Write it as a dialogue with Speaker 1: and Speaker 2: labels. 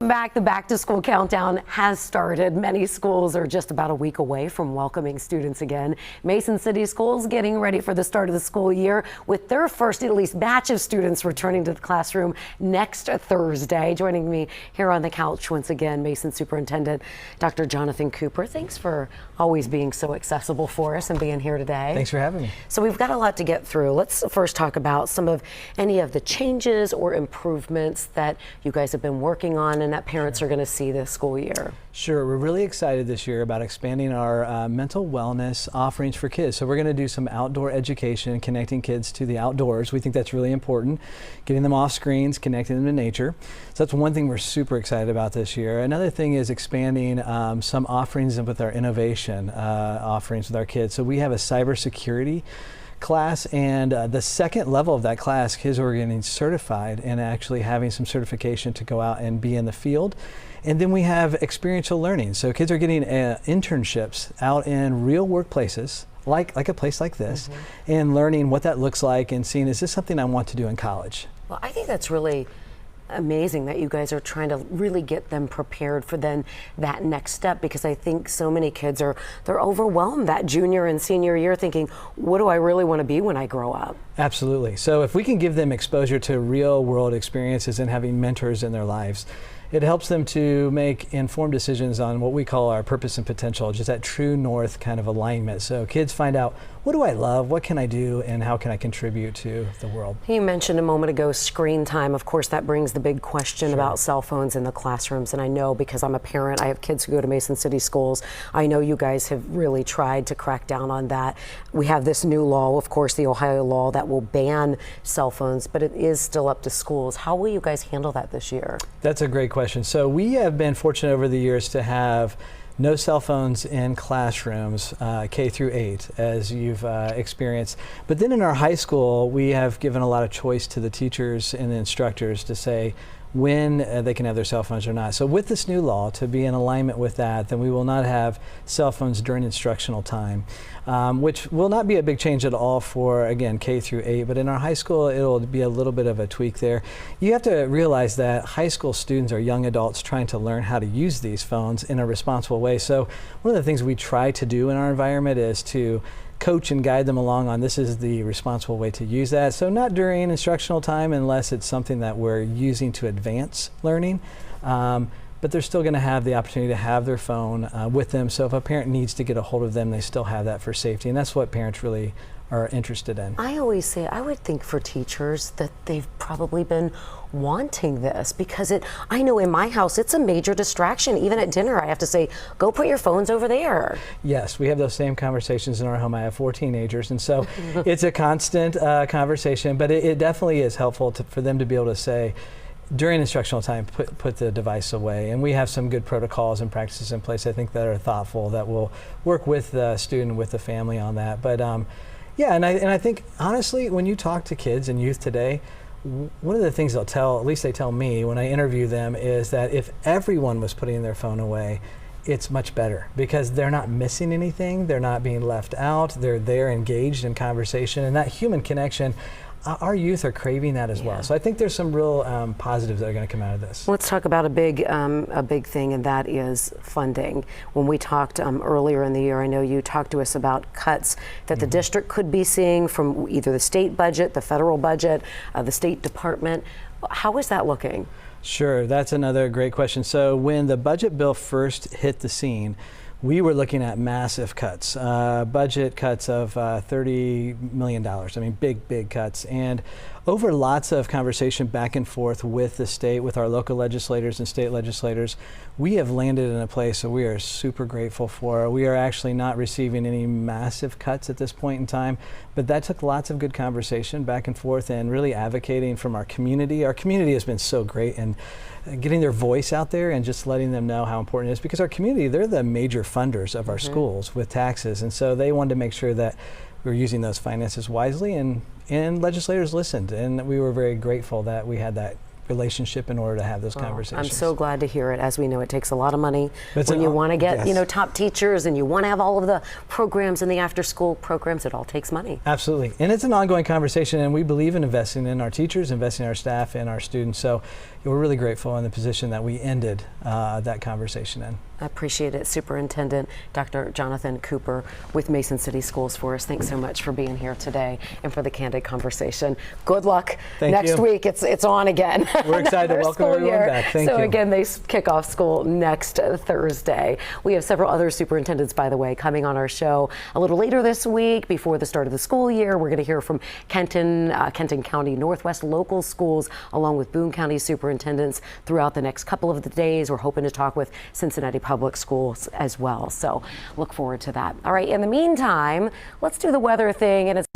Speaker 1: Back, the back-to-school countdown has started. Many schools are just about a week away from welcoming students again. Mason City Schools getting ready for the start of the school year with their first, at least, batch of students returning to the classroom next Thursday. Joining me here on the couch once again, Mason Superintendent Dr. Jonathan Cooper. Thanks for always being so accessible for us and being here today.
Speaker 2: Thanks for having me.
Speaker 1: So we've got a lot to get through. Let's first talk about any of the changes or improvements that you guys have been working on and that parents are going to see this school year.
Speaker 2: Sure, we're really excited this year about expanding our mental wellness offerings for kids. So we're going to do some outdoor education, connecting kids to the outdoors. We think that's really important, getting them off screens, connecting them to nature. So that's one thing we're super excited about this year. Another thing is expanding some offerings with our innovation offerings with our kids. So we have a cybersecurity class, and the second level of that class, kids are getting certified and actually having some certification to go out and be in the field. And then we have experiential learning. So kids are getting internships out in real workplaces, like a place like this, and learning what that looks like and seeing, is this something I want to do in college?
Speaker 1: Well, I think that's really amazing that you guys are trying to really get them prepared for then that next step, because I think so many kids they're overwhelmed that junior and senior year thinking, what do I really want to be when I grow up?
Speaker 2: Absolutely. So if we can give them exposure to real world experiences and having mentors in their lives, it helps them to make informed decisions on what we call our purpose and potential, just that true north kind of alignment. So kids find out, what do I love, what can I do, and how can I contribute to the world?
Speaker 1: You mentioned a moment ago screen time. Of course, that brings the big question about cell phones in the classrooms. And I know, because I'm a parent, I have kids who go to Mason City Schools. I know you guys have really tried to crack down on that. We have this new law, of course, the Ohio law, that will ban cell phones, but it is still up to schools. How will you guys handle that this year?
Speaker 2: That's a great question. So we have been fortunate over the years to have no cell phones in classrooms, K through 8, as you've experienced. But then in our high school, we have given a lot of choice to the teachers and the instructors to say when they can have their cell phones or not. So with this new law, to be in alignment with that, then we will not have cell phones during instructional time, which will not be a big change at all for, again, K through 8. But in our high school, it'll be a little bit of a tweak there. You have to realize that high school students are young adults trying to learn how to use these phones in a responsible way. So one of the things we try to do in our environment is to coach and guide them along on, this is the responsible way to use that. So not during instructional time unless it's something that we're using to advance learning. But they're still going to have the opportunity to have their phone with them. So if a parent needs to get a hold of them, they still have that for safety. And that's what parents really are interested in.
Speaker 1: I always say, I would think for teachers that they've probably been wanting this, because I know in my house, it's a major distraction. Even at dinner, I have to say, go put your phones over there.
Speaker 2: Yes, we have those same conversations in our home. I have 4 teenagers, and so it's a constant conversation, but it definitely is helpful for them to be able to say, during instructional time, put the device away. And we have some good protocols and practices in place, I think, that are thoughtful, that will work with the student, with the family on that. But yeah, and I think, honestly, when you talk to kids and youth today, one of the things they'll tell, at least they tell me when I interview them, is that if everyone was putting their phone away, it's much better, because they're not missing anything, they're not being left out, they're engaged in conversation, and that human connection, our youth are craving that as well. So I think there's some real positives that are going to come out of this.
Speaker 1: Let's talk about a big thing, and that is funding. When we talked earlier in the year, I know you talked to us about cuts that the district could be seeing from either the state budget, the federal budget, the State Department. How is that looking? Sure,
Speaker 2: that's another great question. So when the budget bill first hit the scene, we were looking at massive cuts, budget cuts of $30 million. I mean, big cuts. And over lots of conversation back and forth with the state, with our local legislators and state legislators, we have landed in a place that we are super grateful for. We are actually not receiving any massive cuts at this point in time, but that took lots of good conversation back and forth and really advocating from our community. Our community has been so great, and getting their voice out there and just letting them know how important it is, because our community, they're the major funders of our schools with taxes, and so they wanted to make sure that we were using those finances wisely, and legislators listened, and we were very grateful that we had that relationship in order to have those conversations.
Speaker 1: I'm so glad to hear it. As we know, it takes a lot of money when you want to get top teachers, and you want to have all of the programs and the after-school programs. It all takes money.
Speaker 2: Absolutely, and it's an ongoing conversation, and we believe in investing in our teachers, investing in our staff, and our students. So, we're really grateful in the position that we ended that conversation in.
Speaker 1: I appreciate it. Superintendent Dr. Jonathan Cooper with Mason City Schools for us. Thanks so much for being here today and for the candid conversation. Good luck. Next week it's on again.
Speaker 2: We're excited to welcome everyone back. Thank you.
Speaker 1: So again, they kick off school next Thursday. We have several other superintendents, by the way, coming on our show a little later this week before the start of the school year. We're going to hear from Kenton County Northwest local schools along with Boone County superintendents throughout the next couple of the days. We're hoping to talk with Cincinnati Public Schools as well. So look forward to that. All right. In the meantime, let's do the weather thing. And it's